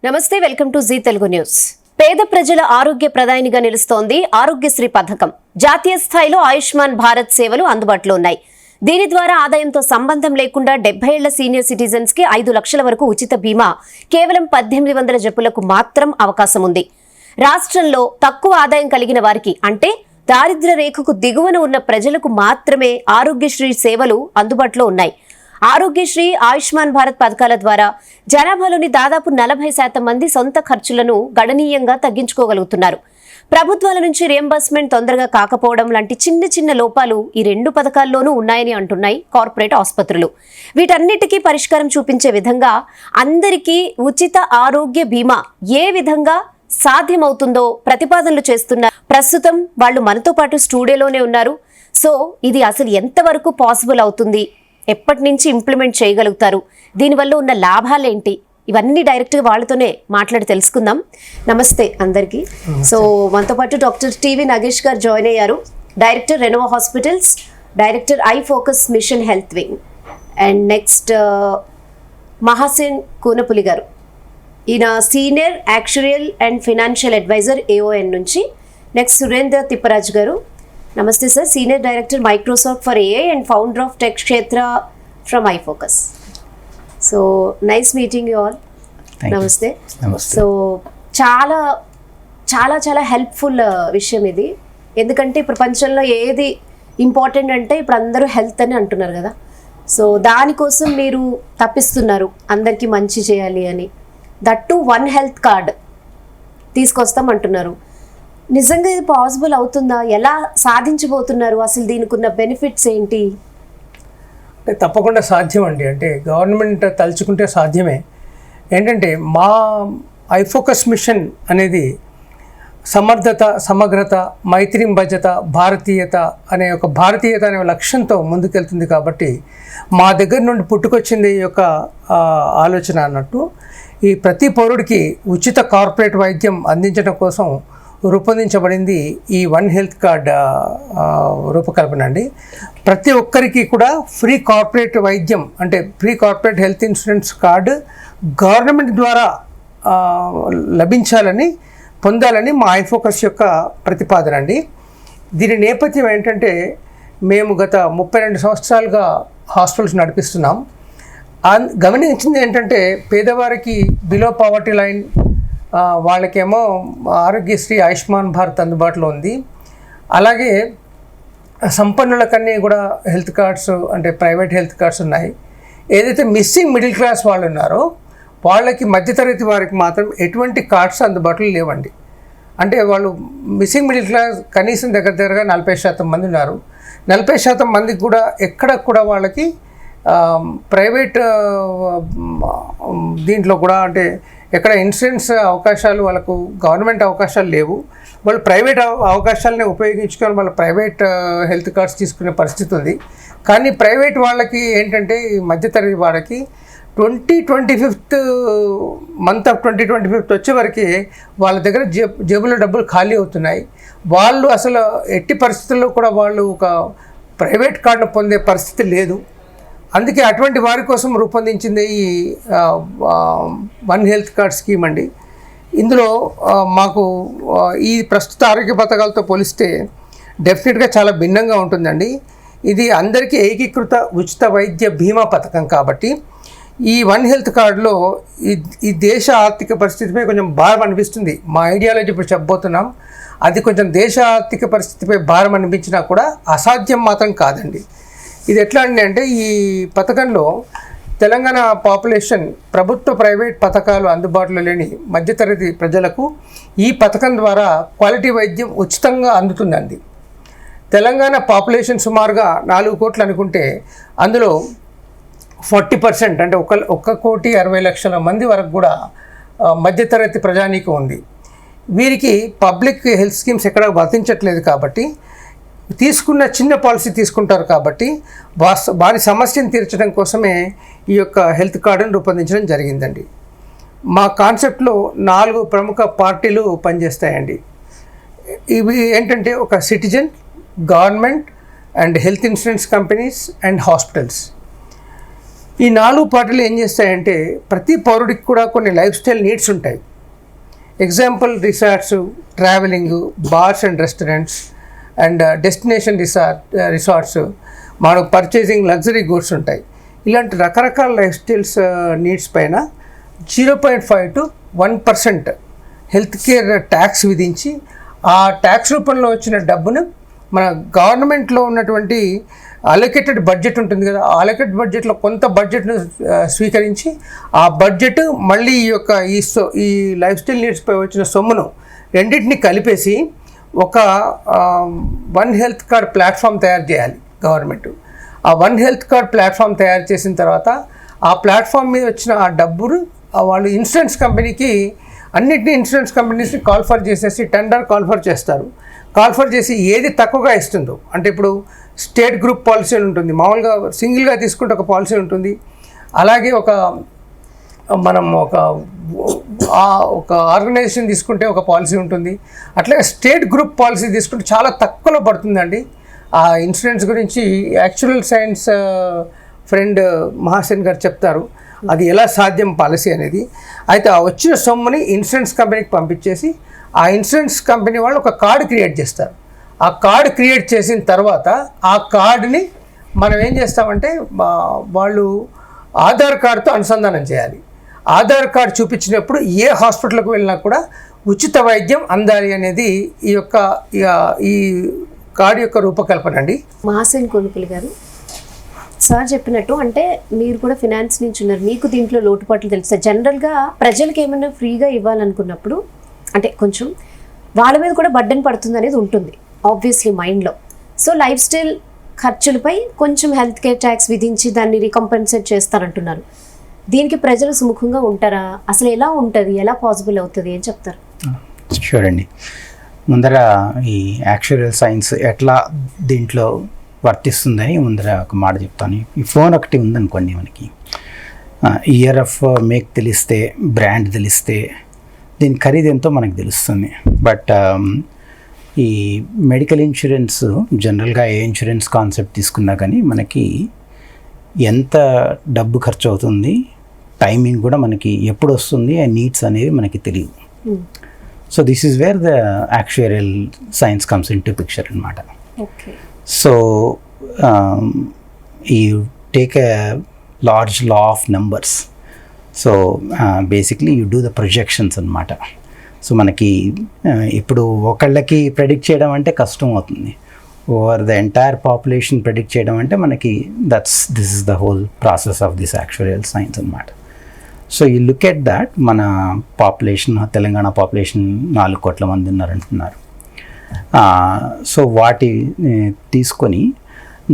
నమస్తే, welcome to G Telugu news. పేద ప్రజల ఆరోగ్య ప్రదాయినిగా నిలుస్తోంది ఆరోగ్యశ్రీ పథకం. జాతీయ స్థాయిలో ఆయుష్మాన్ భారత్ సేవలు అందుబాటులో ఉన్నాయి. దీని ద్వారా ఆదాయంతో సంబంధం లేకుండా 70 ఏళ్ల సీనియర్ సిటిజన్స్ కి 5 లక్షల వరకు ఉచిత బీమా కేవలం 1800 జబ్బులకు మాత్రం అవకాశం ఉంది. రాష్ట్రంలో తక్కువ ఆదాయం కలిగిన వారికి, అంటే దారిద్ర్య రేఖకు దిగువన ఉన్న ప్రజలకు మాత్రమే ఆరోగ్యశ్రీ సేవలు అందుబాటులో ఉన్నాయి. ఆరోగ్యశ్రీ, ఆయుష్మాన్ భారత్ పథకాల ద్వారా జనాభాలోని దాదాపు 40% మంది సొంత ఖర్చులను గణనీయంగా తగ్గించుకోగలుగుతున్నారు. ప్రభుత్వాల నుంచి రియంబర్స్మెంట్ తొందరగా కాకపోవడం లాంటి చిన్న చిన్న లోపాలు ఈ రెండు పథకాల్లోనూ ఉన్నాయని అంటున్నాయి కార్పొరేట్ ఆసుపత్రులు. వీటన్నిటికీ పరిష్కారం చూపించే విధంగా అందరికీ ఉచిత ఆరోగ్య బీమా ఏ విధంగా సాధ్యమవుతుందో ప్రతిపాదనలు చేస్తున్నారు. ప్రస్తుతం వాళ్ళు మనతో పాటు స్టూడియోలోనే ఉన్నారు. సో ఇది అసలు ఎంతవరకు పాసిబుల్ అవుతుంది, ఎప్పటి నుంచి ఇంప్లిమెంట్ చేయగలుగుతారు, దీనివల్ల ఉన్న లాభాలేంటి, ఇవన్నీ డైరెక్ట్గా వాళ్ళతోనే మాట్లాడి తెలుసుకుందాం. నమస్తే అందరికీ. సో మనతో పాటు doctor TV Nagesh garu join అయ్యారు, director Renova hospitals, director eye focus mission health wing. And next Mahasen Kunapuli garu, ఈయన senior actuarial and financial advisor AON నుంచి. నెక్స్ట్ సురేంద్ర తిప్పరాజ్ గారు, నమస్తే sir, senior director Microsoft for AI and founder of tech Kshetra from eye focus. So nice meeting you all. నమస్తే. So చాలా చాలా చాలా helpful విషయం ఇది. ఎందుకంటే ప్రపంచంలో ఏది ఇంపార్టెంట్ అంటే ఇప్పుడు అందరూ హెల్త్ అని అంటున్నారు కదా. సో దానికోసం మీరు తప్పిస్తున్నారు అందరికీ మంచి చేయాలి అని. దట్టు వన్ హెల్త్ కార్డ్ తీసుకొస్తాం అంటున్నారు. నిజంగా ఇది పాసిబుల్ అవుతుందా? ఎలా సాధించబోతున్నారు? అసలు దీనికి ఉన్న బెనిఫిట్స్ ఏంటి? తప్పకుండా సాధ్యం అండి. అంటే గవర్నమెంట్ తలుచుకుంటే సాధ్యమే. ఏంటంటే మా ఐఫోకస్ మిషన్ అనేది సమర్థత, సమగ్రత, మైత్రీం భజత, భారతీయత అనే ఒక భారతీయత అనే లక్ష్యంతో ముందుకెళ్తుంది. కాబట్టి మా దగ్గర నుండి పుట్టుకొచ్చింది ఈ యొక్క ఆలోచన అన్నట్టు. ఈ ప్రతి పౌరుడికి ఉచిత కార్పొరేట్ వైద్యం అందించడం కోసం రూపొందించబడింది ఈ వన్ హెల్త్ కార్డ్ రూపకల్పన అండి. ప్రతి ఒక్కరికి కూడా ఫ్రీ కార్పొరేట్ వైద్యం, అంటే free corporate health insurance card government ద్వారా పొందాలని మా ఐఫోకస్ యొక్క ప్రతిపాదన అండి. దీని నేపథ్యం ఏంటంటే, మేము గత 32 సంవత్సరాలుగా హాస్పిటల్స్ నడిపిస్తున్నాం. గమనించింది ఏంటంటే, పేదవారికి బిలో పావర్టీ లైన్ వాళ్ళకేమో ఆరోగ్యశ్రీ, ఆయుష్మాన్ భారత్ అందుబాటులో ఉంది. అలాగే సంపన్నులకన్నీ కూడా హెల్త్ కార్డ్స్, అంటే ప్రైవేట్ హెల్త్ కార్డ్స్ ఉన్నాయి. ఏదైతే మిస్సింగ్ మిడిల్ క్లాస్ వాళ్ళు ఉన్నారో వాళ్ళకి, మధ్యతరగతి వారికి మాత్రం ఎటువంటి కార్డ్స్ అందుబాటులో లేవండి. అంటే వాళ్ళు మిస్సింగ్ మిడిల్ క్లాస్ కనీసం దగ్గరగా 40% మంది ఉన్నారు. 40% మందికి కూడా ఎక్కడ కూడా వాళ్ళకి ప్రైవేట్ దీంట్లో కూడా, అంటే ఎక్కడ ఇన్సూరెన్స్ అవకాశాలు, వాళ్ళకు గవర్నమెంట్ అవకాశాలు లేవు. వాళ్ళు ప్రైవేట్ అవకాశాలని ఉపయోగించుకొని వాళ్ళ ప్రైవేట్ హెల్త్ కార్డ్స్ తీసుకునే పరిస్థితి ఉంది. కానీ ప్రైవేట్ వాళ్ళకి ఏంటంటే, ఈ మధ్యతరగతి వాళ్ళకి 2025 మంత్ ఆఫ్ 2025 వచ్చేవరకు వాళ్ళ దగ్గర జేబులో డబ్బులు ఖాళీ అవుతున్నాయి. వాళ్ళు అసలు ఎట్టి పరిస్థితుల్లో కూడా వాళ్ళు ఒక ప్రైవేట్ కార్డును పొందే పరిస్థితి లేదు. అందుకే అటువంటి వారి కోసం రూపొందించింది ఈ వన్ హెల్త్ కార్డ్ స్కీమ్ అండి. ఇందులో మాకు ఈ ప్రస్తుత ఆరోగ్య పథకాలతో పోలిస్తే డెఫినెట్గా చాలా భిన్నంగా ఉంటుందండి. ఇది అందరికీ ఏకీకృత ఉచిత వైద్య బీమా పథకం కాబట్టి ఈ వన్ హెల్త్ కార్డులో ఈ దేశ ఆర్థిక పరిస్థితిపై కొంచెం భారం అనిపిస్తుంది. మా ఐడియాలజీ ఇప్పుడు చెప్పబోతున్నాం. అది కొంచెం దేశ ఆర్థిక పరిస్థితిపై భారం అనిపించినా కూడా అసాధ్యం మాత్రం కాదండి. ఇది ఎట్లా అంటే, ఈ పథకంలో తెలంగాణ పాపులేషన్ ప్రభుత్వ, ప్రైవేట్ పథకాలు అందుబాటులో లేని మధ్యతరగతి ప్రజలకు ఈ పథకం ద్వారా క్వాలిటీ వైద్యం ఉచితంగా అందుతుందండి. తెలంగాణ పాపులేషన్ సుమారుగా 4 కోట్లు అనుకుంటే అందులో 40%, అంటే 1,60,60,00,000 మంది వరకు కూడా మధ్యతరగతి ప్రజానీకం ఉంది. వీరికి పబ్లిక్ హెల్త్ స్కీమ్స్ ఎక్కడ వర్తించట్లేదు. కాబట్టి తీసుకున్న చిన్న పాలసీ తీసుకుంటారు. కాబట్టి వారి సమస్యను తీర్చడం కోసమే ఈ యొక్క హెల్త్ కార్డును రూపొందించడం జరిగిందండి. మా కాన్సెప్ట్లో 4 ప్రముఖ పార్టీలు పనిచేస్తాయండి. ఇవి ఏంటంటే, ఒక citizen, government and health insurance companies and hospitals. ఈ 4 పార్టీలు ఏం చేస్తాయంటే ప్రతి పౌరుడికి కూడా కొన్ని లైఫ్ స్టైల్ నీడ్స్ ఉంటాయి. Example resorts, travelling, bars and restaurants and destination resorts, మనకు పర్చేసింగ్ లగ్జరీ గూడ్స్ ఉంటాయి. ఇలాంటి రకరకాల లైఫ్ స్టైల్స్ నీడ్స్ పైన 0.5 to 1% హెల్త్ కేర్ ట్యాక్స్ విధించి ఆ ట్యాక్స్ రూపంలో వచ్చిన డబ్బును మన గవర్నమెంట్లో ఉన్నటువంటి అలొకేటెడ్ బడ్జెట్ ఉంటుంది కదా, ఆ అలొకేటెడ్ బడ్జెట్లో కొంత బడ్జెట్ను స్వీకరించి ఆ బడ్జెట్ మళ్ళీ ఈ లైఫ్ స్టైల్ నీడ్స్పై వచ్చిన సొమ్మును రెండింటిని కలిపేసి ఒక వన్ హెల్త్ కార్డ్ ప్లాట్ఫామ్ తయారు చేయాలి గవర్నమెంట్. ఆ వన్ హెల్త్ కార్డ్ ప్లాట్ఫామ్ తయారు చేసిన తర్వాత ఆ ప్లాట్ఫామ్ మీద వచ్చిన ఆ డబ్బును వాళ్ళు ఇన్సూరెన్స్ కంపెనీకి అన్నింటినీ ఇన్సూరెన్స్ కంపెనీస్ని కాల్ఫర్ చేసేసి టెండర్ కాల్ఫర్ చేస్తారు. కాల్ఫర్ చేసి ఏది తక్కువగా ఇస్తుందో, అంటే ఇప్పుడు స్టేట్ గ్రూప్ పాలసీ ఉంటుంది, మామూలుగా సింగిల్గా తీసుకుంటే ఒక పాలసీ ఉంటుంది, అలాగే మనం ఒక ఆర్గనైజేషన్ తీసుకుంటే ఒక పాలసీ ఉంటుంది, అట్లాగే స్టేట్ గ్రూప్ పాలసీ తీసుకుంటే చాలా తక్కువలో పడుతుందండి. ఆ ఇన్సూరెన్స్ గురించి యాక్చువల్ సైన్స్ ఫ్రెండ్ మహాసేన్ గారు చెప్తారు అది ఎలా సాధ్యం పాలసీ అనేది. అయితే ఆ వచ్చిన సొమ్ముని ఇన్సూరెన్స్ కంపెనీకి పంపించేసి ఆ ఇన్సూరెన్స్ కంపెనీ వాళ్ళు ఒక కార్డు క్రియేట్ చేస్తారు. ఆ కార్డు క్రియేట్ చేసిన తర్వాత ఆ కార్డుని మనం ఏం చేస్తామంటే వాళ్ళు ఆధార్ కార్డుతో అనుసంధానం చేయాలి. ఆధార్ కార్డు చూపించినప్పుడు ఏ హాస్పిటల్కి వెళ్ళినా కూడా ఉచిత వైద్యం అందాలి అనేది ఈ కార్డు యొక్క రూపకల్పన అండి. మహాసేన్ కొనుకులు గారు, సార్ చెప్పినట్టు అంటే మీరు కూడా ఫినాన్స్ నుంచి ఉన్నారు, మీకు దీంట్లో లోటుపాట్లు తెలుస్తాయి. జనరల్గా ప్రజలకు ఏమైనా ఫ్రీగా ఇవ్వాలనుకున్నప్పుడు అంటే కొంచెం వాళ్ళ మీద కూడా బర్డెన్ పడుతుంది అనేది ఉంటుంది ఆబ్వియస్లీ మైండ్లో. సో లైఫ్ స్టైల్ ఖర్చులపై కొంచెం హెల్త్ కేర్ ట్యాక్స్ విధించి దాన్ని రికంపెన్సేట్ చేస్తారంటున్నారు. దీనికి ప్రజలు సుముఖంగా ఉంటారా? అసలు ఎలా ఉంటుంది, ఎలా పాసిబుల్ అవుతుంది అని చెప్తారు? షూర్ అండి. ముందర ఈ యాక్చువల్ సైన్స్ ఎట్లా దీంట్లో వర్తిస్తుందని ముందర ఒక మాట చెప్తాను. ఈ ఫోన్ ఒకటి ఉందనుకోండి, మనకి ఇయర్ ఆఫ్ మేక్ తెలిస్తే, బ్రాండ్ తెలిస్తే దీని ఖరీదు ఎంతో మనకు తెలుస్తుంది. బట్ ఈ మెడికల్ ఇన్సూరెన్స్ జనరల్గా ఏ ఇన్సూరెన్స్ కాన్సెప్ట్ తీసుకున్నా కానీ మనకి ఎంత డబ్బు ఖర్చు అవుతుంది, టైమింగ్ కూడా మనకి ఎప్పుడు వస్తుంది, ఆ నీడ్స్ అనేవి మనకి తెలియదు. So this is where the actual science comes into picture అనమాట. So you take a large law of numbers. So basically you do the projections అనమాట. సో మనకి ఇప్పుడు ఒకళ్ళకి ప్రెడిక్ట్ చేయడం అంటే కష్టం అవుతుంది. Over the entire population predict చేయడం అంటే మనకి this is the whole process of this actual science అనమాట. So you look at that, మన పాపులేషన్, తెలంగాణ పాపులేషన్ 4 కోట్ల మంది ఉన్నారంటున్నారు. సో వాటి తీసుకొని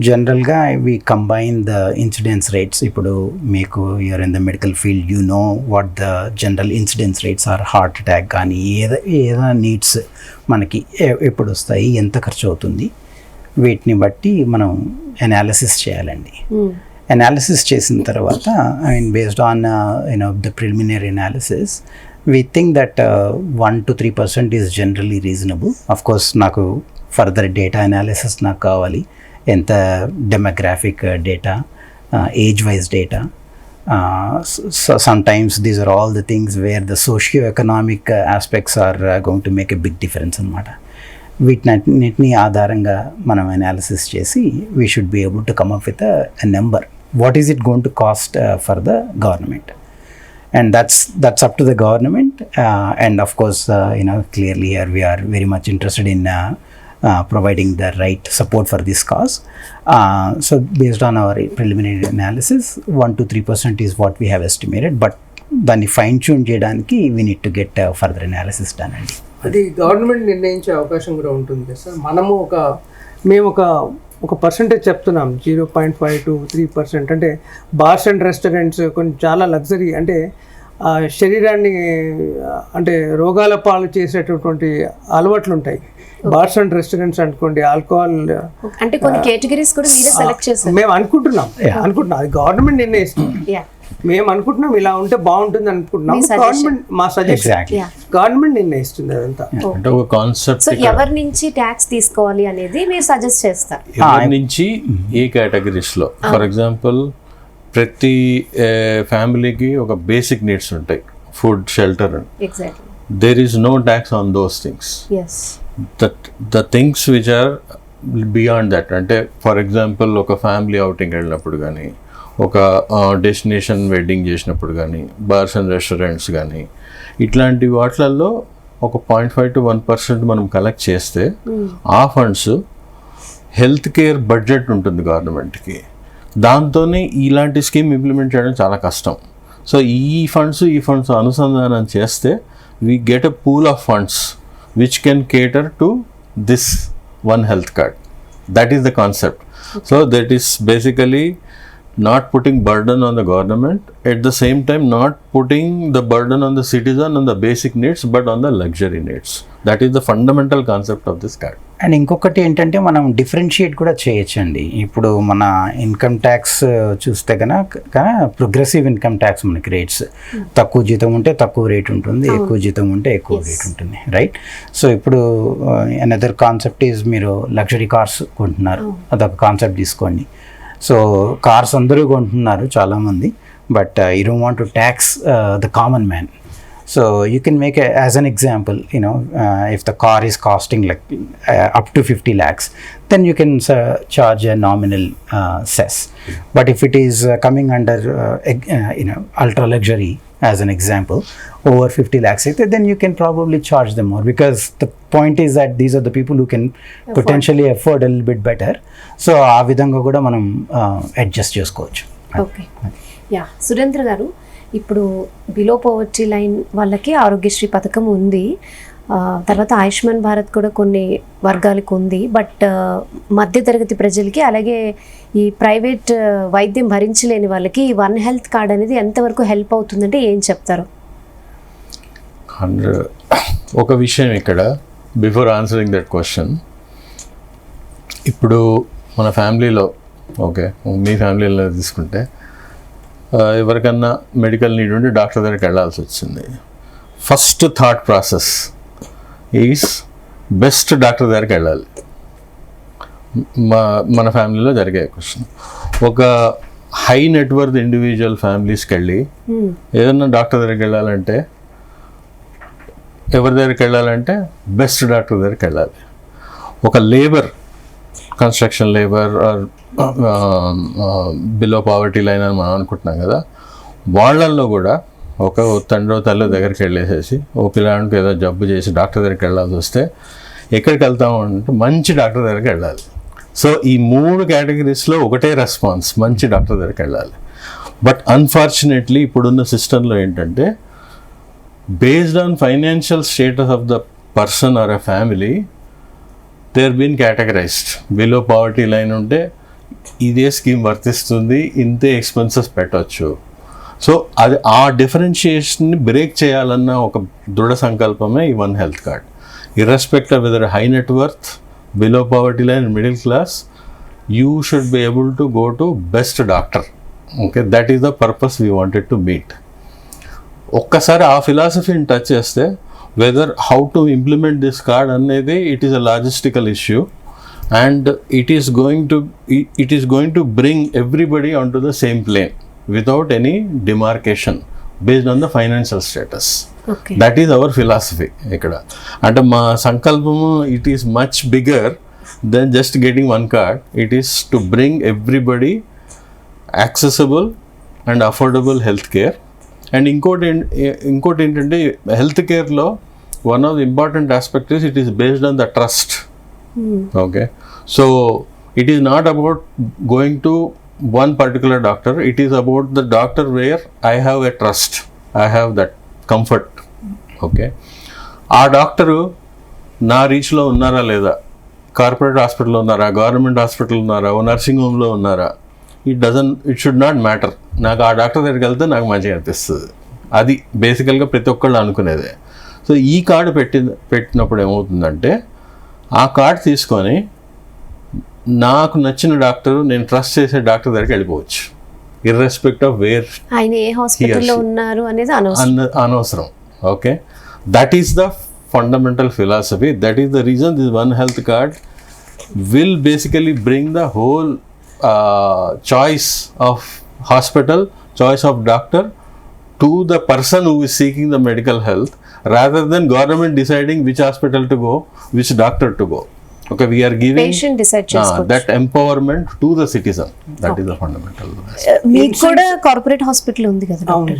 జనరల్గా we combine the incidence rates. ఇప్పుడు మీకు you are in the medical field, you know what the general incidence rates are. Heart attack కానీ ఏదైనా నీడ్స్ మనకి ఎప్పుడు వస్తాయి, ఎంత ఖర్చు అవుతుంది, వీటిని బట్టి మనం అనాలిసిస్ చేయాలండి. అనాలిసిస్ చేసిన తర్వాత based on the preliminary analysis we think that 1 to 3% is generally reasonable. Of course నాకు further data analysis నాకు కావాలి, ఎంత demographic data, age wise data. So sometimes these are all the things where the socio-economic aspects are going to make a big difference అన్నమాట. వీటిని ఆధారంగా మనం analysis చేసి we should be able to come up with a number. What is it going to cost for the government? And that's up to the government, and of course clearly here we are very much interested in providing the right support for this cause. So based on our preliminary analysis, 1 to 3% is what we have estimated, but దాన్ని fine tune చేయడానికి we need to get further analysis done అండి. అది government నిర్ణయించే అవకాశం కూడా ఉంటుంది కదా sir. మేము ఒక పర్సెంటేజ్ చెప్తున్నాం, 0.5 to 3%. అంటే బార్స్ అండ్ రెస్టారెంట్స్ కొన్ని చాలా లగ్జరీ, అంటే శరీరాన్ని అంటే రోగాల పాలు చేసేటటువంటి అలవాట్లు ఉంటాయి. బార్స్ అండ్ రెస్టారెంట్స్ అనుకోండి, ఆల్కహాల్ అంటే కొన్ని కేటగిరీస్ కూడా మీరే సెలెక్ట్ చేశారు. మేము అనుకుంటున్నాం అది గవర్నమెంట్ నిర్ణయిస్తుంది. మేము అనుకుంటున్నాం ఇలా ఉంటే బాగుంటుంది అనుకుంటున్నాం. గవర్నమెంట్ మా సజెషన్, గవర్నమెంట్ నిర్ణయిస్తుంది అదంతా. అంటే ఒక కాన్సెప్ట్, ఎవరి నుంచి ట్యాక్స్ తీసుకోవాలి అనేది మీరు సజెస్ట్ చేస్తారు. ఎవరి నుంచి ఏ కేటగిరీస్ లో, ఫర్ ఎగ్జాంపుల్ ప్రతి ఫ్యామిలీకి ఒక బేసిక్ నీడ్స్ ఉంటాయి, food, shelter. Exactly. There is no tax on those things. Yes. The things which are beyond that, అంటే ఫర్ ఎగ్జాంపుల్ ఒక ఫ్యామిలీ అవుటింగ్ వెళ్ళినప్పుడు కానీ, ఒక డెస్టినేషన్ వెడ్డింగ్ చేసినప్పుడు కానీ, బార్స్ అండ్ రెస్టారెంట్స్ కానీ, ఇట్లాంటి వాటిలలో ఒక 0.5 to 1% మనం కలెక్ట్ చేస్తే ఆ ఫండ్స్ హెల్త్ కేర్ బడ్జెట్ ఉంటుంది గవర్నమెంట్కి, దాంతోనే ఇలాంటి స్కీమ్ ఇంప్లిమెంట్ చేయడం చాలా కష్టం. సో ఈ ఫండ్స్ అనుసంధానం చేస్తే we get a pool of funds which can కేటర్ to this one health card. That is the concept. So that is basically not putting burden on the government, at the same time not putting the burden on the citizen on the basic needs but on the luxury needs. That is the fundamental concept of this card. And ఇంకొకటి ఏంటంటే మనం differentiate కూడా చేయొచ్చండి. ఇప్పుడు మన income tax చూస్తే కనుక progressive income tax మనకి రేట్స్, తక్కువ జీతం ఉంటే తక్కువ రేట్ ఉంటుంది, ఎక్కువ జీతం ఉంటే ఎక్కువ రేట్ ఉంటుంది, రైట్? సో ఇప్పుడు అనదర్ కాన్సెప్ట్ ఈజ్ మీరు లగ్జరీ కార్స్ కొంటున్నారు, అదొక కాన్సెప్ట్ తీసుకోండి. సో కార్స్ అందరూ కొంటున్నారు చాలామంది, but you don't want to tax the common man. So you can make as an example, if the car is costing like up to 50 lakhs, then you can charge a nominal cess. But if it is coming under ultra luxury, as an example, over 50 lakhs, then you can probably charge them more, because the point is that these are the people who can potentially afford a little bit better. So ఆ విధంగా కూడా మనం adjust చేసుకోవచ్చు. Okay. Yeah, Surendra గారు, ఇప్పుడు below poverty line వాళ్ళకి ఆరోగ్యశ్రీ పథకం ఉంది, తర్వాత ఆయుష్మాన్ భారత్ కూడా కొన్ని వర్గాలకు ఉంది, బట్ మధ్యతరగతి ప్రజలకి, అలాగే ఈ ప్రైవేట్ వైద్యం భరించలేని వాళ్ళకి ఈ వన్ హెల్త్ కార్డ్ అనేది ఎంతవరకు హెల్ప్ అవుతుందంటే ఏం చెప్తారు? ఒక విషయం ఇక్కడ, బిఫోర్ ఆన్సరింగ్ దట్ క్వశ్చన్, ఇప్పుడు మన ఫ్యామిలీలో, ఓకే, మీ ఫ్యామిలీలో తీసుకుంటే ఎవరికన్నా మెడికల్ నీడ్ ఉండి డాక్టర్ దగ్గరికి వెళ్ళాల్సి వచ్చింది, first thought process is best doctor దగ్గరికి వెళ్ళాలి. మన ఫ్యామిలీలో జరిగే క్వశ్చన్, ఒక హై నెట్వర్త్ ఇండివిజువల్ ఫ్యామిలీస్కి వెళ్ళి ఏదన్నా డాక్టర్ దగ్గరికి వెళ్ళాలంటే, ఎవరి దగ్గరికి వెళ్ళాలంటే బెస్ట్ డాక్టర్ దగ్గరికి వెళ్ళాలి. ఒక labour, construction labour or below poverty line అని మనం అనుకుంటున్నాం కదా, వాళ్ళల్లో కూడా ఒక తండ్రి తల్లి దగ్గరికి వెళ్ళేసేసి ఓ పిల్లాడికి ఏదో జబ్బు చేసి డాక్టర్ దగ్గరికి వెళ్ళాల్సి వస్తే ఎక్కడికి వెళ్తాము అంటే మంచి డాక్టర్ దగ్గరికి వెళ్ళాలి. సో ఈ 3 కేటగిరీస్లో ఒకటే రెస్పాన్స్, మంచి డాక్టర్ దగ్గరికి వెళ్ళాలి. బట్ అన్ఫార్చునేట్లీ ఇప్పుడున్న సిస్టంలో ఏంటంటే, based on financial status of the person or a family, they are been categorized. Below poverty line ఉంటే ఇదే స్కీమ్ వర్తిస్తుంది, ఇంతే ఎక్స్పెన్సెస్ పెట్టవచ్చు. సో అది ఆ డిఫరెన్షియేషన్ని బ్రేక్ చేయాలన్న ఒక దృఢ సంకల్పమే ఈ one health card. Irrespective of whether high net worth, below poverty line, middle class, you should be able to go to best doctor. Okay, that is the purpose we wanted to meet. ఒక్కసారి ఆ ఫిలాసఫీని touch చేస్తే, whether how to implement this card అనేది it is a logistical issue, and it is going to bring everybody onto the same plane without any demarcation based on the financial status. Okay. That is our philosophy ikkada. And ma sankalpamu, it is much bigger than just getting one card. It is to bring everybody accessible and affordable health care. And inkoti entante health care lo one of the important aspects is it is based on the trust. Okay, so it is not about going to one particular doctor, it is about the doctor where I have a trust, I have that comfort. Okay, ఆ doctor నా రీచ్లో ఉన్నారా లేదా, corporate హాస్పిటల్లో ఉన్నారా, government hospital ఉన్నారా, ఓ nursing హోమ్లో ఉన్నారా, it should not matter. నాకు ఆ డాక్టర్ దగ్గరికి వెళ్తే నాకు మంచిగా అనిపిస్తుంది. అది బేసికల్గా ప్రతి ఒక్కళ్ళు అనుకునేదే. సో ఈ కార్డు పెట్టినప్పుడు ఏమవుతుందంటే, ఆ కార్డు తీసుకొని నాకు నచ్చిన డాక్టర్, నేను ట్రస్ట్ చేసే డాక్టర్ దగ్గరికి వెళ్ళిపోవచ్చు, ఇర్రెస్పెక్ట్ ఆఫ్ వేర్ ఆయన ఏ హాస్పిటల్లో ఉన్నారు అనేది అనవసరం. Okay, that is the fundamental philosophy. That is the reason this one health card will basically bring the whole choice of hospital, choice of doctor to the person who is seeking the medical health, rather than government deciding which hospital to go, which doctor to go. Okay, we are giving patient decide చేసుకోవచ్చు. that empowerment to the citizen. That is the fundamental. మీకు కూడా corporate hospital ఉంది కదా doctor.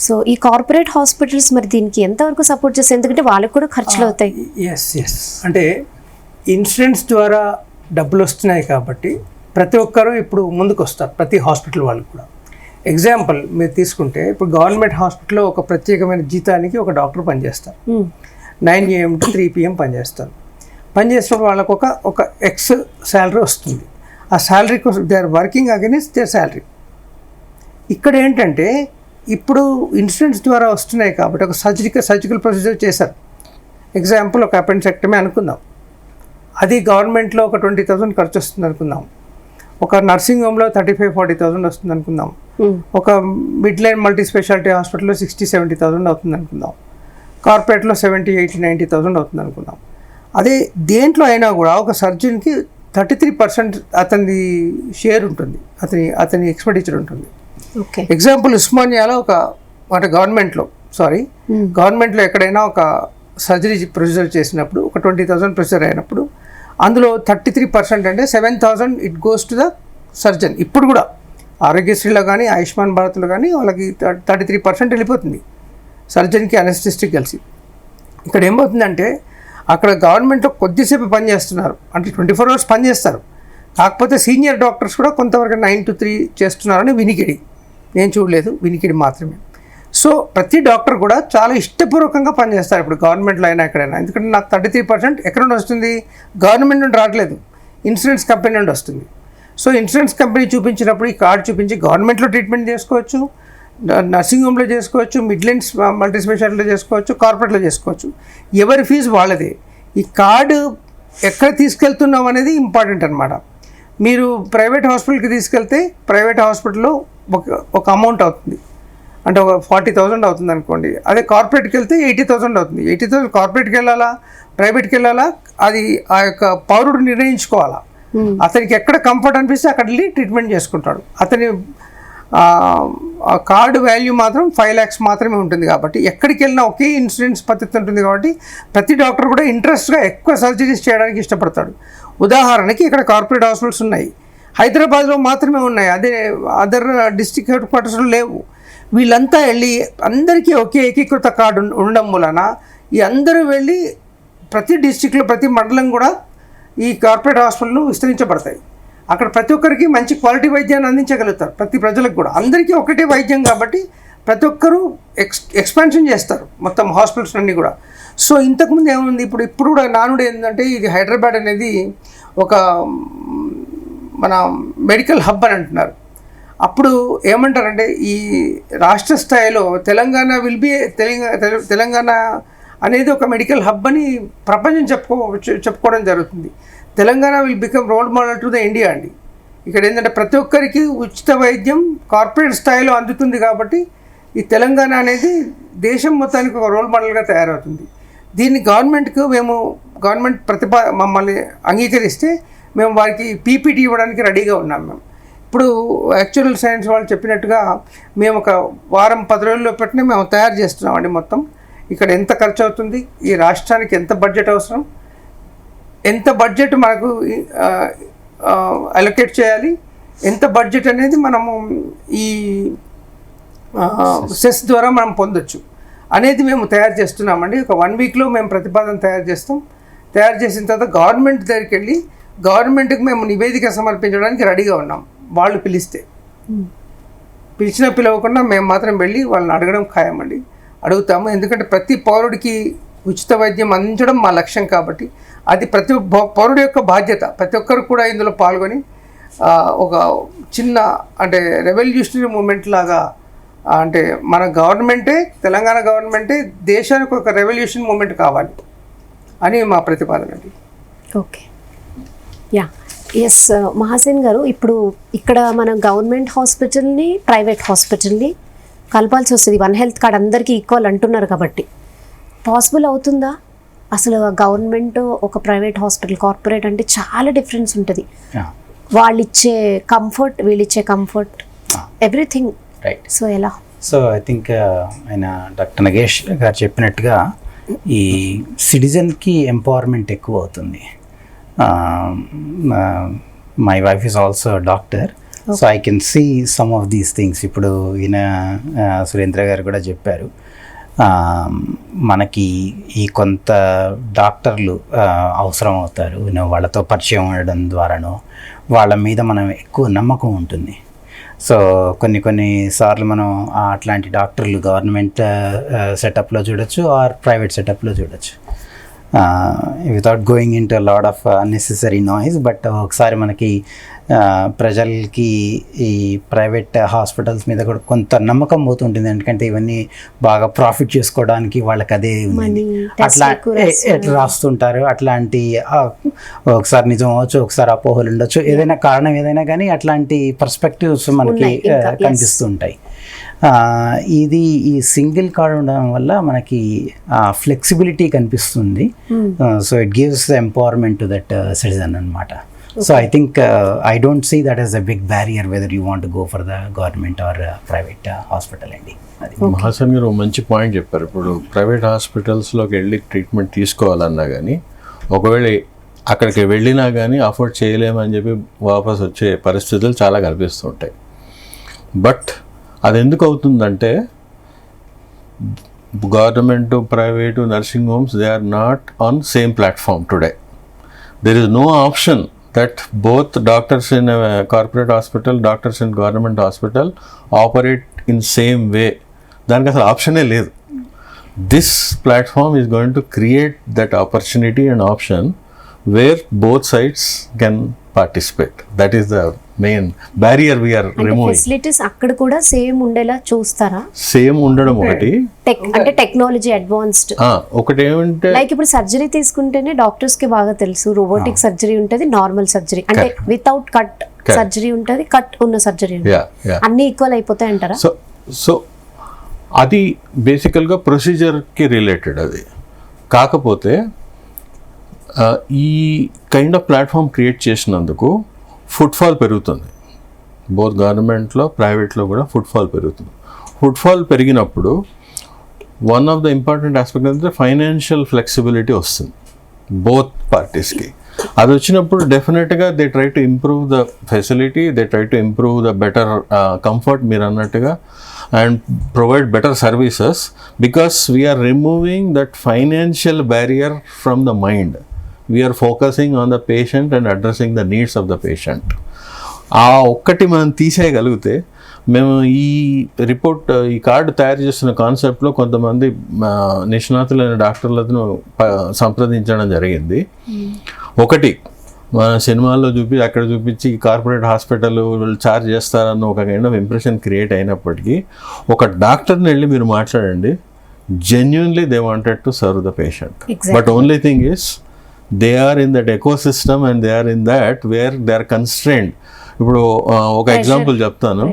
So ఈ corporate hospitals మరి దీనికి ఎంతవరకు support చేస్తారు? ఎందుకంటే వాళ్ళకి కూడా ఖర్చులు అవుతాయి. ఎస్ అంటే ఇన్సూరెన్స్ ద్వారా డబ్బులు వస్తున్నాయి కాబట్టి ప్రతి ఒక్కరూ ఇప్పుడు ముందుకు వస్తారు, ప్రతి హాస్పిటల్ వాళ్ళు కూడా. ఎగ్జాంపుల్ మీరు తీసుకుంటే ఇప్పుడు గవర్నమెంట్ హాస్పిటల్లో ఒక ప్రత్యేకమైన జీతానికి ఒక డాక్టర్ పనిచేస్తారు. 9 AM to 3 PM పనిచేసినప్పుడు వాళ్ళకు ఒక ఎక్స్ శాలరీ వస్తుంది. ఆ శాలరీ కోసం they are working against their salary. ఇక్కడ ఏంటంటే ఇప్పుడు ఇన్సూరెన్స్ ద్వారా వస్తున్నాయి కాబట్టి ఒక సర్జికల్ ప్రొసీజర్ చేశారు. ఎగ్జాంపుల్ ఒక అపెండిసెక్టమీ అనుకుందాం, అది గవర్నమెంట్లో ఒక 20,000 ఖర్చు వస్తుంది అనుకుందాం. ఒక నర్సింగ్ హోమ్లో 35-40,000 వస్తుంది అనుకుందాం. ఒక మిడ్ లైన్ మల్టీ స్పెషాలిటీ హాస్పిటల్లో 60-70,000 అవుతుంది అనుకుందాం. కార్పొరేట్లో 70-80-90,000 అవుతుంది అనుకుందాం. అదే దేంట్లో అయినా కూడా ఒక సర్జన్కి 33% అతని షేర్ ఉంటుంది, అతని ఎక్స్పెండిచర్ ఉంటుంది. ఎగ్జాంపుల్ ఉస్మానియాలో అంటే గవర్నమెంట్లో ఎక్కడైనా ఒక సర్జరీ ప్రొసీజర్ చేసినప్పుడు ఒక 20,000 ప్రొసీజర్ అయినప్పుడు అందులో 33% అంటే 7,000 it goes to the surgeon. ఇప్పుడు కూడా ఆరోగ్యశ్రీలో కానీ ఆయుష్మాన్ భారత్లో కానీ వాళ్ళకి 33% వెళ్ళిపోతుంది సర్జన్కి, అనెస్థెటిస్ట్ కలిసి. ఇక్కడ ఏమవుతుందంటే అక్కడ గవర్నమెంట్లో కొద్దిసేపు పనిచేస్తున్నారు, అంటే 24 hours పనిచేస్తారు. కాకపోతే సీనియర్ డాక్టర్స్ కూడా కొంతవరకు 9 to 3 చేస్తున్నారని వినికిడి, నేను చూడలేదు, వినికిడి మాత్రమే. సో ప్రతి డాక్టర్ కూడా చాలా ఇష్టపూర్వకంగా పనిచేస్తారు ఇప్పుడు గవర్నమెంట్లో అయినా ఎక్కడైనా. ఎందుకంటే నాకు 33% ఎక్కడ నుండి వస్తుంది? గవర్నమెంట్ నుండి రావట్లేదు, ఇన్సూరెన్స్ కంపెనీ నుండి వస్తుంది. సో ఇన్సూరెన్స్ కంపెనీ చూపించినప్పుడు ఈ కార్డు చూపించి గవర్నమెంట్లో ట్రీట్మెంట్ చేసుకోవచ్చు, నర్సింగ్ హోమ్లో చేసుకోవచ్చు, మిడ్లైన్స్ మల్టీ స్పెషాలిటీలో చేసుకోవచ్చు, కార్పొరేట్లో చేసుకోవచ్చు. ఎవరి ఫీజు వాళ్ళదే. ఈ కార్డు ఎక్కడ తీసుకెళ్తున్నాం అనేది ఇంపార్టెంట్ అనమాట. మీరు ప్రైవేట్ హాస్పిటల్కి తీసుకెళ్తే ప్రైవేట్ హాస్పిటల్లో ఒక అమౌంట్ అవుతుంది, అంటే ఒక 40,000 అవుతుంది అనుకోండి. అదే కార్పొరేట్కి వెళ్తే 80,000 అవుతుంది. 80,000 కార్పొరేట్కి వెళ్ళాలా కార్పొరేట్కి వెళ్ళాలా అది ఆ యొక్క పౌరుడు నిర్ణయించుకోవాలా. అతనికి ఎక్కడ కంఫర్ట్ అనిపిస్తే అక్కడ వెళ్ళి ట్రీట్మెంట్ చేసుకుంటాడు. అతని కార్డు వాల్యూ మాత్రం 5 lakhs మాత్రమే ఉంటుంది. కాబట్టి ఎక్కడికి వెళ్ళినా ఒకే ఇన్సూరెన్స్ పద్ధతి ఉంటుంది. కాబట్టి ప్రతి డాక్టర్ కూడా ఇంట్రెస్ట్గా ఎక్కువ సర్జరీస్ చేయడానికి ఇష్టపడతాడు. ఉదాహరణకి ఇక్కడ కార్పొరేట్ హాస్పిటల్స్ ఉన్నాయి, హైదరాబాద్లో మాత్రమే ఉన్నాయి, అదే అదర్ డిస్ట్రిక్ట్ హెడ్ క్వార్టర్స్లో లేవు. వీళ్ళంతా వెళ్ళి అందరికీ ఒకే ఏకీకృత కార్డు ఉండడం వలన ఈ అందరూ వెళ్ళి ప్రతి డిస్ట్రిక్ట్లో ప్రతి మండలం కూడా ఈ కార్పొరేట్ హాస్పిటల్ విస్తరించబడతాయి. అక్కడ ప్రతి ఒక్కరికి మంచి క్వాలిటీ వైద్యాన్ని అందించగలుగుతారు. ప్రతి ప్రజలకు కూడా అందరికీ ఒకటే వైద్యం కాబట్టి ప్రతి ఒక్కరూ ఎక్స్పాన్షన్ చేస్తారు మొత్తం హాస్పిటల్స్ అన్నీ కూడా. సో ఇంతకుముందు ఏముంది, ఇప్పుడు కూడా నానుడు ఏంటంటే ఇది హైదరాబాద్ అనేది ఒక మన మెడికల్ హబ్ అని అంటున్నారు. అప్పుడు ఏమంటారంటే ఈ రాష్ట్ర స్థాయిలో తెలంగాణ అనేది ఒక మెడికల్ హబ్ అని ప్రపంచం చెప్పుకోవడం జరుగుతుంది. Telangana will become role model to the India అండి. ఇక్కడ ఏంటంటే ప్రతి ఒక్కరికి ఉచిత వైద్యం కార్పొరేట్ స్థాయిలో అందుతుంది. కాబట్టి ఈ తెలంగాణ అనేది దేశం మొత్తానికి ఒక రోల్ మోడల్గా తయారవుతుంది. దీన్ని గవర్నమెంట్ మమ్మల్ని అంగీకరిస్తే మేము వారికి పీపీటీ ఇవ్వడానికి రెడీగా ఉన్నాం. ఇప్పుడు యాక్చువల్ సైన్స్ వాళ్ళు చెప్పినట్టుగా మేము ఒక వారం 10 రోజుల్లో పెట్టిన మేము తయారు చేస్తున్నామండి. మొత్తం ఇక్కడ ఎంత ఖర్చు అవుతుంది, ఈ రాష్ట్రానికి ఎంత బడ్జెట్ అవసరం, ఎంత బడ్జెట్ మనకు అలొకేట్ చేయాలి, ఎంత బడ్జెట్ అనేది మనము ఈ సెస్ ద్వారా మనం పొందొచ్చు అనేది మేము తయారు చేస్తున్నామండి. ఒక 1 weekలో మేము ప్రతిపాదన తయారు చేస్తాం. తయారు చేసిన తర్వాత గవర్నమెంట్ దగ్గరికి వెళ్ళి గవర్నమెంట్కి మేము నివేదిక సమర్పించడానికి రెడీగా ఉన్నాం. వాళ్ళు పిలవకుండా మేము మాత్రం వెళ్ళి వాళ్ళని అడగడం ఖాయమండి, అడుగుతాము. ఎందుకంటే ప్రతి పౌరుడికి ఉచిత వైద్యం అందించడం మా లక్ష్యం. కాబట్టి అది ప్రతి పౌరుడి యొక్క బాధ్యత. ప్రతి ఒక్కరు కూడా ఇందులో పాల్గొని ఒక చిన్న అంటే రెవల్యూషనరీ మూమెంట్ లాగా, అంటే మన తెలంగాణ గవర్నమెంటే దేశానికి ఒక రెవల్యూషన్ మూమెంట్ కావాలి అని మా ప్రతిపాదన అండి. ఓకే, యా, ఎస్ మహాసేన్ గారు, ఇప్పుడు ఇక్కడ మన గవర్నమెంట్ హాస్పిటల్ని ప్రైవేట్ హాస్పిటల్ని కలపాల్సి వస్తుంది. 1 health కార్డ్ అందరికీ ఈక్వల్ అంటున్నారు కాబట్టి పాసిబుల్ అవుతుందా? అసలు గవర్నమెంట్ ఒక ప్రైవేట్ హాస్పిటల్ కార్పొరేట్ అంటే చాలా డిఫరెన్స్ ఉంటుంది. వాళ్ళు ఇచ్చే కంఫర్ట్, వీళ్ళు ఇచ్చే కంఫర్ట్ ఎవ్రీథింగ్. రైట్. సో ఎలా? సో ఐ థింక్ ఆయన డాక్టర్ నగేష్ గారు చెప్పినట్టుగా ఈ సిటిజన్కి ఎంపవర్మెంట్ ఎక్కువ అవుతుంది. My wife is also doctor, so I can see some of these things. ఇప్పుడు ఈయన సురేంద్ర గారు కూడా చెప్పారు, మనకి ఈ కొంత డాక్టర్లు అవసరం అవుతారు, వాళ్ళతో పరిచయం ఉండడం ద్వారానో వాళ్ళ మీద మనం ఎక్కువ నమ్మకం ఉంటుంది. సో కొన్ని సార్లు మనం అట్లాంటి డాక్టర్లు గవర్నమెంట్ సెటప్లో చూడొచ్చు ఆర్ ప్రైవేట్ సెటప్లో చూడొచ్చు, without going in to lot of unnecessary noise. But ఒకసారి మనకి ప్రజలకి ఈ ప్రైవేట్ హాస్పిటల్స్ మీద కూడా కొంత నమ్మకం పోతుంటుంది, ఎందుకంటే ఇవన్నీ బాగా ప్రాఫిట్ చేసుకోవడానికి వాళ్ళకి అదే ఉంది. అట్లా రాస్తుంటారు. అట్లాంటి ఒకసారి నిజం అవ్వచ్చు, ఒకసారి అపోహలు ఉండొచ్చు, ఏదైనా కారణం ఏదైనా కానీ అట్లాంటి పర్స్పెక్టివ్స్ మనకి కనిపిస్తుంటాయి. ఇది ఈ సింగిల్ కార్డ్ ఉండడం వల్ల మనకి ఫ్లెక్సిబిలిటీ కనిపిస్తుంది. So it gives the empowerment to that citizen అనమాట. So I think I don't see that as a big barrier whether you want to go for the government or private hospital అండి. మహాసన్ గారు మంచి point చెప్పారు. ఇప్పుడు private హాస్పిటల్స్లోకి వెళ్ళి treatment తీసుకోవాలన్నా కానీ ఒకవేళ అక్కడికి వెళ్ళినా కానీ అఫోర్డ్ చేయలేమని చెప్పి వాపస్ వచ్చే పరిస్థితులు చాలా కనిపిస్తుంటాయి. బట్ అది ఎందుకు అవుతుందంటే government private nursing homes they are not on same platform today. There is no option that both doctors in a corporate hospital, doctors in government hospital operate in same way. దానికి అసలు ఆప్షనే లేదు. This platform is going to create that opportunity and option where both sides can participate. That is the main barrier we are removing. Facilities అక్కడ కూడా same ఉండేలా చూస్తారా? Same ఉండడం ఒకటి, అంటే టెక్నాలజీ అడ్వాన్స్డ్. ఒకటి ఏమంటే లైక్ ఇప్పుడు సర్జరీ తీసుకుంటేనే డాక్టర్స్ కి బాగా తెలుసు, రోబోటిక్ సర్జరీ ఉంటుంది, నార్మల్ సర్జరీ అంటే వితౌట్ కట్ సర్జరీ ఉంటుంది, కట్ ఉన్న సర్జరీ ఉంటుంది, అన్ని ఈక్వల్ అయిపోతాయి అంటారా? సో అది బేసికల్గా ప్రొసీజర్కి రిలేటెడ్. అది కాకపోతే ఈ కైండ్ ఆఫ్ ప్లాట్ఫామ్ క్రియేట్ చేసినందుకు ఫుట్ఫాల్ పెరుగుతుంది. బోత్ గవర్నమెంట్లో ప్రైవేట్లో కూడా ఫుట్ఫాల్ పెరుగుతుంది. ఫుట్ఫాల్ పెరిగినప్పుడు one of the important aspect అంటే ఫైనాన్షియల్ ఫ్లెక్సిబిలిటీ వస్తుంది బోత్ పార్టీస్కి. అది వచ్చినప్పుడు డెఫినెట్గా they try to improve the facility, they try to improve the better comfort మీరు అన్నట్టుగా, and provide better services because we are removing that financial barrier from the mind. We are focusing on the patient and addressing the needs of the patient. ఆ ఒక్కటి మనం తీసేయగలిగితే, మేము ఈ report ఈ card తయారు చేస్తున్న కాన్సెప్ట్లో కొంతమంది నిష్ణాతులైన డాక్టర్లను సంప్రదించడం జరిగింది. ఒకటి మన సినిమాల్లో అక్కడ చూపించి కార్పొరేట్ హాస్పిటల్ వాళ్ళు ఛార్జ్ చేస్తారన్న ఒక కైండ్ ఆఫ్ ఇంప్రెషన్ క్రియేట్ అయినప్పటికీ, ఒక డాక్టర్ని వెళ్ళి మీరు మాట్లాడండి, genuinely they wanted to serve the patient. But only thing is they are in that ecosystem and they are in that where they are constrained. ఇప్పుడు ఒక ఎగ్జాంపుల్ చెప్తాను.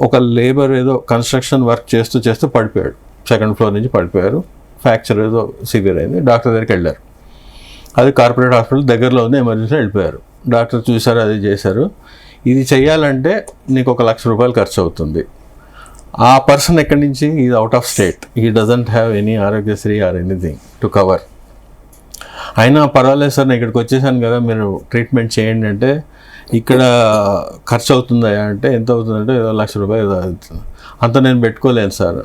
ఒక లేబర్ ఏదో కన్స్ట్రక్షన్ వర్క్ చేస్తూ పడిపోయాడు, 2nd ఫ్లోర్ నుంచి పడిపోయారు, fracture ఏదో సివియర్ అయింది, డాక్టర్ దగ్గరికి వెళ్ళారు. అది కార్పొరేట్ హాస్పిటల్ దగ్గరలో ఉంది, ఎమర్జెన్సీ వెళ్ళిపోయారు. డాక్టర్ చూశారు, అది చేశారు. ఇది చెయ్యాలంటే నీకు 1 లక్ష రూపాయలు ఖర్చు అవుతుంది. ఆ పర్సన్ ఎక్కడి నుంచి, ఇది అవుట్ ఆఫ్ స్టేట్, ఈ doesn't have any Aarogyasri or anything to cover. అయినా పర్వాలేదు సార్, నేను ఇక్కడికి వచ్చేసాను కదా, మీరు ట్రీట్మెంట్ చేయండి అంటే, ఇక్కడ ఖర్చు అవుతుందా అంటే ఎంత అవుతుందంటే 1 లక్ష రూపాయలు అవుతుంది. అంత నేను పెట్టుకోలేను సార్.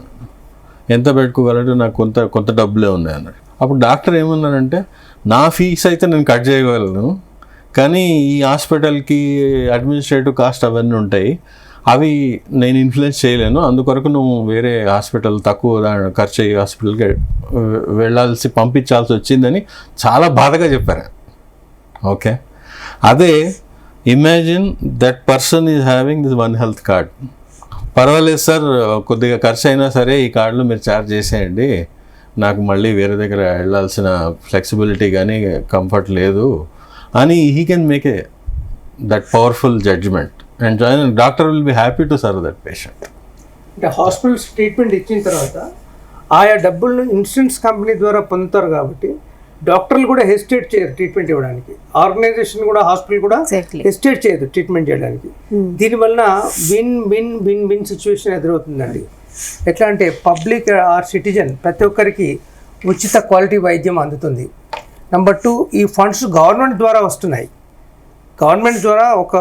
ఎంత పెట్టుకోగలంటే నాకు కొంత డబ్బులే ఉన్నాయి అన్నాడు. అప్పుడు డాక్టర్ ఏమన్నారంటే, నా ఫీజు అయితే నేను కట్ చేయగలను, కానీ ఈ హాస్పిటల్కి అడ్మినిస్ట్రేటివ్ కాస్ట్ అవన్నీ ఉంటాయి, అవి నేను ఇన్ఫ్లుయెన్స్ చేయలేను, అందుకొరకు నువ్వు వేరే హాస్పిటల్ తక్కువ ఖర్చు అయ్యే హాస్పిటల్కి పంపించాల్సి వచ్చిందని చాలా బాధగా చెప్పారు. ఓకే, అదే imagine that person is having this one health card. పర్వాలేదు సార్, కొద్దిగా ఖర్చు అయినా సరే ఈ కార్డులో మీరు ఛార్జ్ చేసేయండి, నాకు మళ్ళీ వేరే దగ్గర వెళ్ళాల్సిన ఫ్లెక్సిబిలిటీ కానీ కంఫర్ట్ లేదు అని he can make a that powerful judgment and doctor will be happy to serve that patient. అంటే హాస్పిటల్స్ ట్రీట్మెంట్ ఇచ్చిన తర్వాత ఆయా డబ్బులను ఇన్సూరెన్స్ కంపెనీ ద్వారా పొందుతారు కాబట్టి డాక్టర్లు కూడా హెసిటేట్ చేయరు ట్రీట్మెంట్ ఇవ్వడానికి, ఆర్గనైజేషన్ కూడా హాస్పిటల్ కూడా Exactly. హెసిటేట్ చేయదు ట్రీట్మెంట్ చేయడానికి. దీనివల్ల win win win win situation ఎదురవుతుందండి. ఎట్లా అంటే పబ్లిక్ ఆర్ సిటిజన్ ప్రతి ఒక్కరికి ఉచిత క్వాలిటీ వైద్యం అందుతుంది. నెంబర్ 2, ఈ ఫండ్స్ గవర్నమెంట్ ద్వారా వస్తున్నాయి, గవర్నమెంట్ ద్వారా ఒక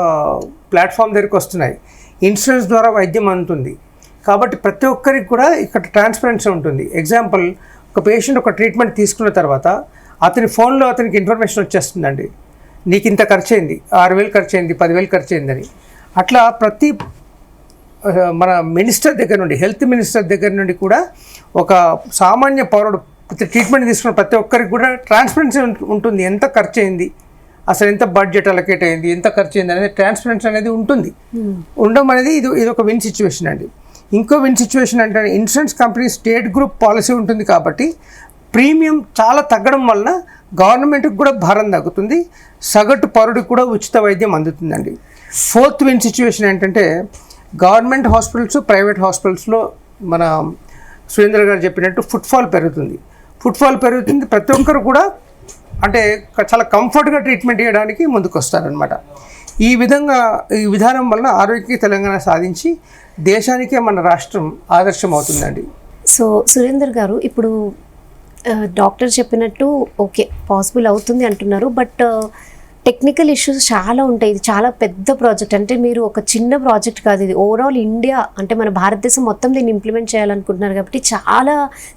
ప్లాట్ఫామ్ దగ్గరికి వస్తున్నాయి, ఇన్సూరెన్స్ ద్వారా వైద్యం అందుతుంది. కాబట్టి ప్రతి ఒక్కరికి కూడా ఇక్కడ ట్రాన్స్పరెన్సీ ఉంటుంది. ఎగ్జాంపుల్, ఒక పేషెంట్ ఒక ట్రీట్మెంట్ తీసుకున్న తర్వాత అతని ఫోన్లో అతనికి ఇన్ఫర్మేషన్ వచ్చేస్తుందండి, నీకు ఇంత ఖర్చు అయింది, 6,000 ఖర్చు అయింది, 10,000 ఖర్చు అయిందని. అట్లా ప్రతి మన మినిస్టర్ దగ్గర నుండి, హెల్త్ మినిస్టర్ దగ్గర నుండి కూడా ఒక సామాన్య పౌరుడు ట్రీట్మెంట్ తీసుకున్న ప్రతి ఒక్కరికి కూడా ట్రాన్స్పరెన్సీ ఉంటుంది. ఎంత ఖర్చు అయింది, అసలు ఎంత బడ్జెట్ అలొకేట్ అయింది, ఎంత ఖర్చు అయింది అనేది ట్రాన్స్పరెన్సీ అనేది ఉంటుంది. ఉండడం అనేది ఇది ఒక విన్ సిచ్యువేషన్ అండి. ఇంకో విన్ సిచ్యువేషన్ అంటే insurance company state group policy ఉంటుంది కాబట్టి ప్రీమియం చాలా తగ్గడం వలన గవర్నమెంట్కి కూడా భారం తగ్గుతుంది, సగటు పౌరుడికి కూడా ఉచిత వైద్యం అందుతుందండి. 4th విన్ సిచ్యువేషన్ ఏంటంటే గవర్నమెంట్ హాస్పిటల్స్, ప్రైవేట్ హాస్పిటల్స్లో మన సురేంద్ర గారు చెప్పినట్టు ఫుట్ఫాల్ పెరుగుతుంది. ప్రతి ఒక్కరు కూడా అంటే చాలా కంఫర్ట్గా ట్రీట్మెంట్ చేయడానికి ముందుకు వస్తారనమాట. ఈ విధానం వలన ఆరోగ్య తెలంగాణ సాధించి దేశానికే మన రాష్ట్రం ఆదర్శం అవుతుందండి. సో సురేందర్ గారు, ఇప్పుడు డాక్టర్ చెప్పినట్టు ఓకే పాసిబుల్ అవుతుంది అంటున్నారు, బట్ టెక్నికల్ ఇష్యూస్ చాలా ఉంటాయి. ఇది చాలా పెద్ద ప్రాజెక్ట్, అంటే మీరు ఒక చిన్న ప్రాజెక్ట్ కాదు, ఇది ఓవరాల్ ఇండియా అంటే మన భారతదేశం మొత్తం దీన్ని ఇంప్లిమెంట్ చేయాలనుకుంటున్నారు కాబట్టి చాలా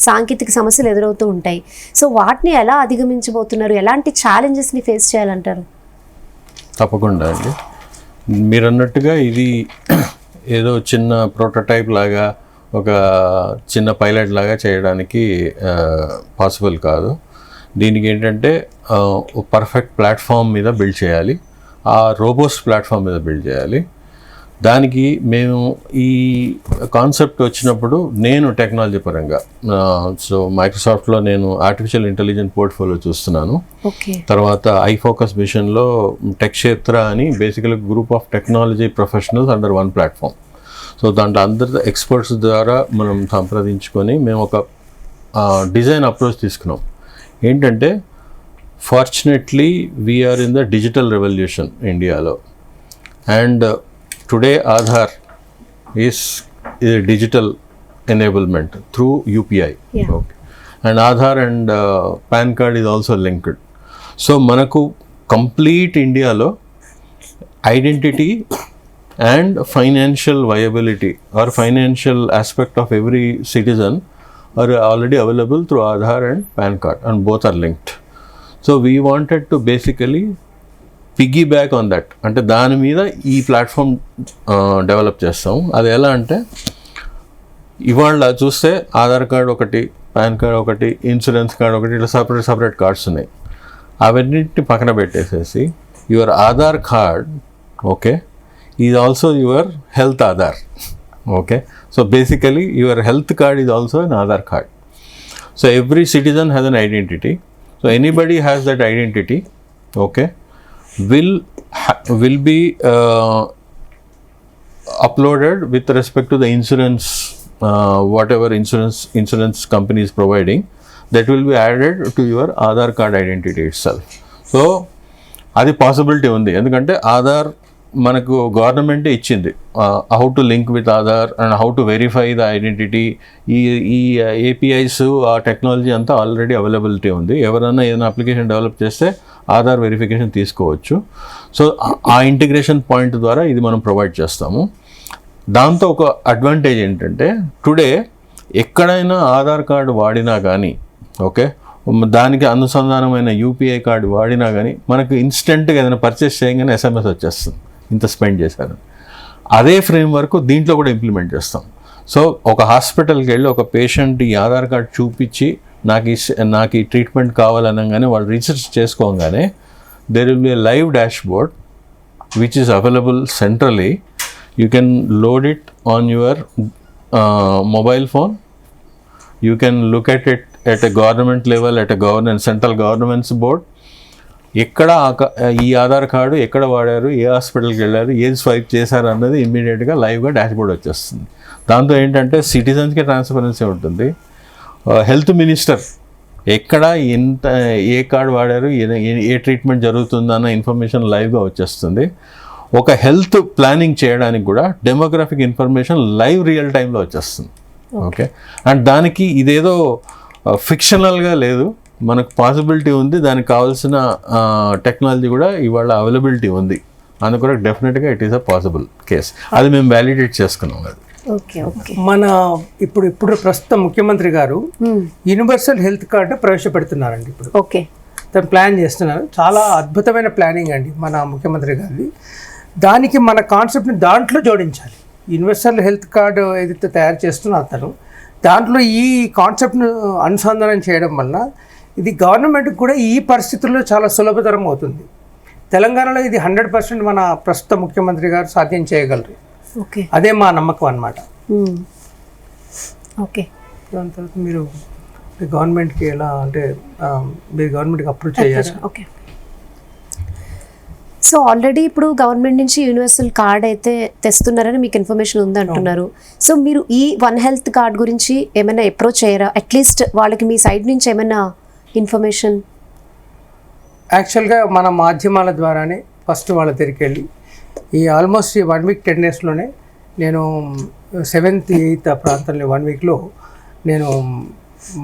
సాంకేతిక సమస్యలు ఎదురవుతూ ఉంటాయి. సో వాటిని ఎలా అధిగమించబోతున్నారు, ఎలాంటి ఛాలెంజెస్ని ఫేస్ చేయాలంటారు? తప్పకుండా అండి, మీరు అన్నట్టుగా ఇది ఏదో చిన్న ప్రోటోటైప్ లాగా, ఒక చిన్న పైలట్ లాగా చేయడానికి పాసిబుల్ కాదు. దీనికి ఏంటంటే పర్ఫెక్ట్ ప్లాట్ఫామ్ మీద బిల్డ్ చేయాలి, ఆ రోబోస్ట్ ప్లాట్ఫామ్ మీద బిల్డ్ చేయాలి. దానికి మేము ఈ కాన్సెప్ట్ వచ్చినప్పుడు నేను టెక్నాలజీ పరంగా సో మైక్రోసాఫ్ట్లో నేను ఆర్టిఫిషియల్ ఇంటెలిజెన్స్ పోర్ట్ఫోలియో చూస్తున్నాను. తర్వాత ఐఫోకస్ మిషన్లో టెక్ క్షేత్ర అని basically group of technology professionals under one platform. So దాంట్లో అందరి ఎక్స్పర్ట్స్ ద్వారా మనం సంప్రదించుకొని మేము ఒక డిజైన్ అప్రోచ్ తీసుకున్నాం. ఏంటంటే fortunately we are in the digital revolution ఇండియాలో, and today Aadhaar is digital enablement through UPI. Okay, and Aadhaar and PAN card is also linked. So మనకు కంప్లీట్ ఇండియాలో identity and financial viability or financial aspect of every citizen are already available through Aadhaar and PAN card, and both are linked. So we wanted to basically piggyback on that. అంటే దాని మీద ఈ platform develop చేస్తాము. అది ఎలా అంటే ఇవాళ చూస్తే ఆధార్ కార్డ్ ఒకటి, పాన్ కార్డ్ ఒకటి, ఇన్సూరెన్స్ కార్డ్ ఒకటి, ఇట్లా సపరేట్ కార్డ్స్ ఉన్నాయి. అవన్నింటిని పక్కన పెట్టేసేసి your Aadhaar card okay is also your health Aadhaar. Okay, so basically your health card is also an Aadhaar card. So every citizen has an identity. So anybody has that identity, okay, will be uploaded with respect to the insurance, whatever insurance company is providing, that will be added to your Aadhaar card identity itself. So అది possibility ఉంది, ఎందుకంటే ఆధార్ మనకు గవర్నమెంటే ఇచ్చింది how to link with Aadhaar and how to verify the identity. ఈ APIs ఆ technology అంతా already availability ఉంది. ఎవరైనా ఏదైనా అప్లికేషన్ డెవలప్ చేస్తే ఆధార్ వెరిఫికేషన్ తీసుకోవచ్చు. సో ఆ ఇంటిగ్రేషన్ పాయింట్ ద్వారా ఇది మనం ప్రొవైడ్ చేస్తాము. దాంతో ఒక అడ్వాంటేజ్ ఏంటంటే టుడే ఎక్కడైనా ఆధార్ కార్డు వాడినా కానీ ఓకే, దానికి అనుసంధానమైన యూపీఐ కార్డు వాడినా కానీ మనకు ఇన్స్టెంట్గా ఏదైనా పర్చేస్ చేయగానే ఎస్ఎంఎస్ వచ్చేస్తుంది ఇంత స్పెండ్ చేశారు. అదే ఫ్రేమ్వర్క్ దీంట్లో కూడా ఇంప్లిమెంట్ చేస్తాం. సో ఒక హాస్పిటల్కి వెళ్ళి ఒక పేషెంట్ ఈ ఆధార్ కార్డ్ చూపించి నాకు ఈ ట్రీట్మెంట్ కావాలనగానే వాళ్ళు రీసెర్చ్ చేసుకోగానే there will be a live dashboard which is available centrally. You can load it on your mobile phone. You can look at it at a government level, at a central government's board. ఎక్కడ ఈ Aadhaar card ఎక్కడ వాడారు, ఏ హాస్పిటల్కి వెళ్ళారు, ఏది swipe చేశారు అన్నది ఇమ్మీడియట్గా లైవ్గా డాష్బోర్డ్ వచ్చేస్తుంది. దాంతో ఏంటంటే సిటిజన్స్కి ట్రాన్స్పరెన్సీ ఉంటుంది. హెల్త్ మినిస్టర్ ఎక్కడ ఎంత ఏ కార్డు వాడారు, ఏ ట్రీట్మెంట్ జరుగుతుందన్న ఇన్ఫర్మేషన్ లైవ్గా వచ్చేస్తుంది. ఒక హెల్త్ ప్లానింగ్ చేయడానికి కూడా డెమోగ్రాఫిక్ ఇన్ఫర్మేషన్ లైవ్ రియల్ టైంలో వచ్చేస్తుంది. ఓకే, అండ్ దానికి ఇదేదో ఫిక్షనల్గా లేదు, మనకు పాసిబిలిటీ ఉంది, దానికి కావాల్సిన టెక్నాలజీ కూడా ఇవాళ అవైలబిలిటీ ఉంది. అందుకు కూడా డెఫినెట్గా it is a possible case. అది మేము వ్యాలిడేట్ చేసుకున్నాం. అది ఓకే ఓకే. మన ఇప్పుడు ప్రస్తుతం ముఖ్యమంత్రి గారు యూనివర్సల్ హెల్త్ కార్డు ప్రవేశపెడుతున్నారండి. ఇప్పుడు ఓకే, తను ప్లాన్ చేస్తున్నారు. చాలా అద్భుతమైన ప్లానింగ్ అండి మన ముఖ్యమంత్రి గారిది. దానికి మన కాన్సెప్ట్ని దాంట్లో జోడించాలి. యూనివర్సల్ హెల్త్ కార్డు ఏదైతే తయారు చేస్తున్నా అతను దాంట్లో ఈ కాన్సెప్ట్ను అనుసంధానం చేయడం వల్ల ఇది గవర్నమెంట్కి కూడా ఈ పరిస్థితుల్లో చాలా సులభతరం అవుతుంది. తెలంగాణలో ఇది 100% మన ప్రస్తుత ముఖ్యమంత్రి గారు సాధ్యం చేయగలరు. ఓకే, అదే మా నమ్మకం అన్నమాట. ఓకే, దాని తర్వాత మీరు గవర్నమెంట్కి ఎలా అంటే మీరు గవర్నమెంట్కి అప్రూవ్ చేయాలి. ఓకే. సో ఆల్రెడీ ఇప్పుడు గవర్నమెంట్ నుంచి యూనివర్సల్ కార్డ్ అయితే తెస్తున్నారని మీకు ఇన్ఫర్మేషన్ ఉంది అంటున్నారు. సో మీరు ఈ వన్ హెల్త్ కార్డ్ గురించి ఏమైనా అప్రోచ్ అయ్యారా? అట్లీస్ట్ వాళ్ళకి మీ సైడ్ నుంచి ఏమైనా ఇన్ఫర్మేషన్? యాక్చువల్గా మన మాధ్యమాల ద్వారానే ఫస్ట్ వాళ్ళ దగ్గరికి వెళ్ళి ఈ ఆల్మోస్ట్ 1 వీక్ 10 డేస్లోనే నేను 7th 8th ఆ ప్రాంతంలో 1 వీక్లో నేను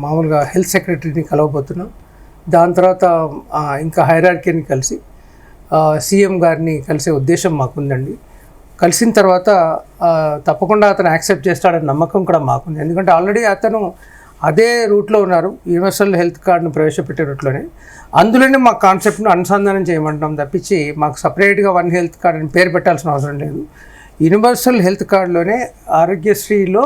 మామూలుగా హెల్త్ సెక్రటరీని కలవబోతున్నాను. దాని తర్వాత ఇంకా హైరార్కీని కలిసి సీఎం గారిని కలిసే ఉద్దేశం మాకుందండి. కలిసిన తర్వాత తప్పకుండా అతను యాక్సెప్ట్ చేస్తాడని నమ్మకం కూడా మాకుంది. ఎందుకంటే ఆల్రెడీ అతను అదే రూట్లో ఉన్నారు, యూనివర్సల్ హెల్త్ కార్డును ప్రవేశపెట్టే రూట్లోనే. అందులోనే మా కాన్సెప్ట్ను అనుసంధానం చేయమంటాం తప్పించి మాకు సపరేట్గా వన్ హెల్త్ కార్డ్ అని పేరు పెట్టాల్సిన అవసరం లేదు. యూనివర్సల్ హెల్త్ కార్డులోనే ఆరోగ్యశ్రీలో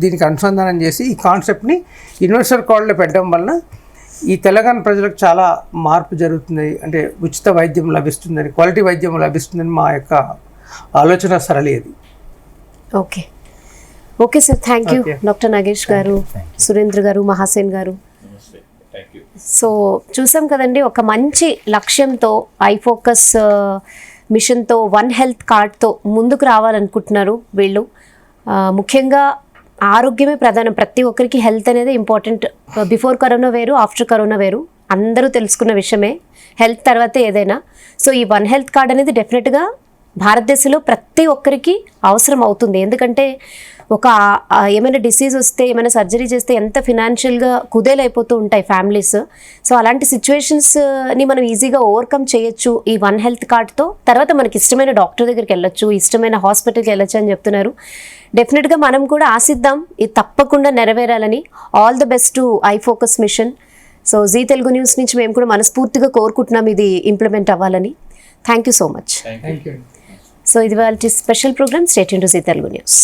దీనికి అనుసంధానం చేసి ఈ కాన్సెప్ట్ని యూనివర్సల్ కార్డులో పెట్టడం వలన ఈ తెలంగాణ ప్రజలకు చాలా మార్పు జరుగుతుంది. అంటే ఉచిత వైద్యం లభిస్తుందని, క్వాలిటీ వైద్యం లభిస్తుందని మా యొక్క ఆలోచన సరళి అది. Okay okay sir, thank you doctor Nagesh గారు, సురేంద్ర గారు, మహాసేన్ గారు. సో చూసాం కదండి, ఒక మంచి లక్ష్యంతో ఐఫోకస్ మిషన్తో వన్ హెల్త్ కార్డ్తో ముందుకు రావాలనుకుంటున్నారు వీళ్ళు. ముఖ్యంగా ఆరోగ్యమే ప్రధానం, ప్రతి ఒక్కరికి హెల్త్ అనేది ఇంపార్టెంట్. బిఫోర్ కరోనా వేరు, ఆఫ్టర్ కరోనా వేరు, అందరూ తెలుసుకున్న విషయమే. హెల్త్ తర్వాతే ఏదైనా. సో ఈ వన్ హెల్త్ కార్డ్ అనేది డెఫినెట్గా భారతదేశంలో ప్రతి ఒక్కరికి అవసరం అవుతుంది. ఎందుకంటే ఒక ఏమైనా డిసీజ్ వస్తే, ఏమైనా సర్జరీ చేస్తే ఎంత ఫినాన్షియల్గా కుదేలైపోతూ ఉంటాయి ఫ్యామిలీస్. సో అలాంటి సిచ్యువేషన్స్ని మనం ఈజీగా ఓవర్కమ్ చేయొచ్చు ఈ వన్ హెల్త్ కార్డ్తో. తర్వాత మనకి ఇష్టమైన డాక్టర్ దగ్గరికి వెళ్ళొచ్చు, ఇష్టమైన హాస్పిటల్కి వెళ్ళొచ్చు అని చెప్తున్నారు. డెఫినెట్గా మనం కూడా ఆశిద్దాం ఇది తప్పకుండా నెరవేరాలని. All the best to iFocus mission. So Zee Telugu news నుంచి మేము కూడా మనస్ఫూర్తిగా కోరుకుంటున్నాం ఇది ఇంప్లిమెంట్ అవ్వాలని. Thank you so much. Thank you. So ఇది వాళ్ళ special programme. Stay tuned to G Telugu news.